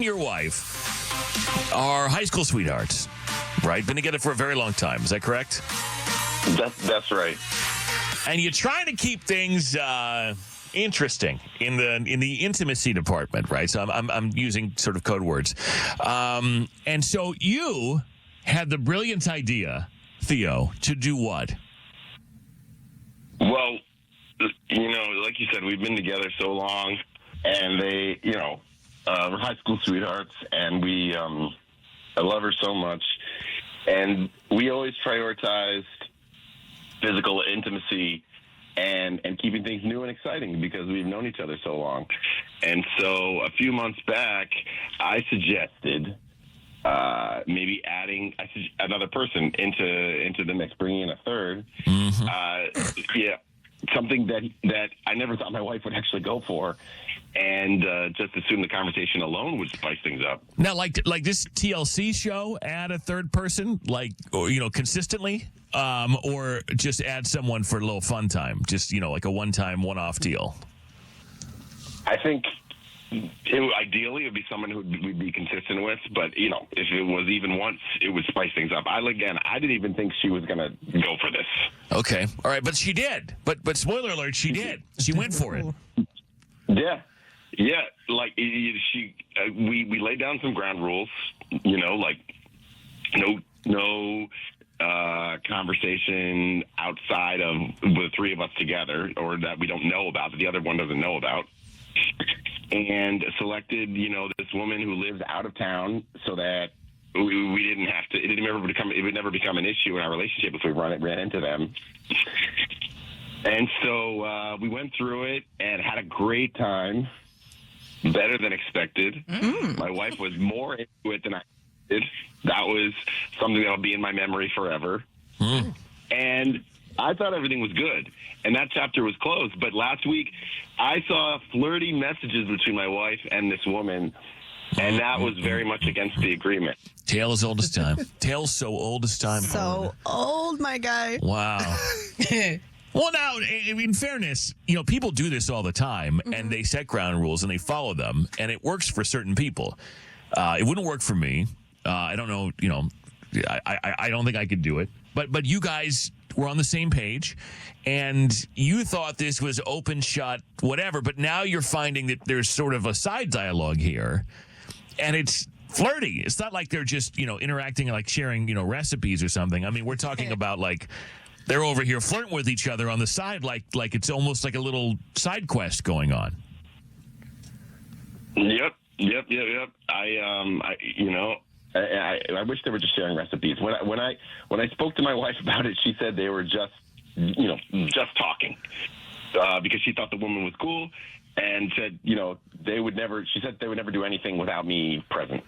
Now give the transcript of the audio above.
your wife are high school sweethearts, right? Been together for a very long time. Is that correct? That's right. And you're trying to keep things interesting in the intimacy department, right? So I'm using sort of code words. And so you had the brilliant idea, Theo, to do what? Well, like you said, we've been together so long, and they, we're high school sweethearts, and I love her so much, and we always prioritized physical intimacy and keeping things new and exciting because we've known each other so long. And so a few months back, I suggested maybe adding another person into the mix, bringing in a third. Mm-hmm. Something that I never thought my wife would actually go for, and just assume the conversation alone would spice things up. Now, like this TLC show, add a third person, consistently, or just add someone for a little fun time, just like a one-time, one-off deal. I think ideally it would be someone who we'd be consistent with, but if it was even once, it would spice things up. I didn't even think she was gonna go for this. Okay, all right, but she did. But spoiler alert, she did. She went for it. Yeah. Like we laid down some ground rules. Like no conversation outside of the three of us together, or that we don't know about, that the other one doesn't know about. And selected, this woman who lives out of town, so that we didn't have to. It would never become an issue in our relationship if we ran into them. And so we went through it and had a great time, better than expected. Mm. My wife was more into it than I did. That was something that'll be in my memory forever. Mm. And I thought everything was good, and that chapter was closed. But last week, I saw flirty messages between my wife and this woman, and that was very much against the agreement. Tale as old as time. Tale's so old as time. So old, my guy. Wow. Well, now, in fairness, people do this all the time, and they set ground rules, and they follow them, and it works for certain people. It wouldn't work for me. I don't know, I don't think I could do it. But you guys were on the same page, and you thought this was open, shut, whatever, but now you're finding that there's sort of a side dialogue here, and it's flirty. It's not like they're just, interacting, like sharing, recipes or something. I mean, we're talking about, like, they're over here flirting with each other on the side, like it's almost like a little side quest going on. Yep. I wish they were just sharing recipes. When I spoke to my wife about it, she said they were just talking because she thought the woman was cool, and said they would never. She said they would never do anything without me present.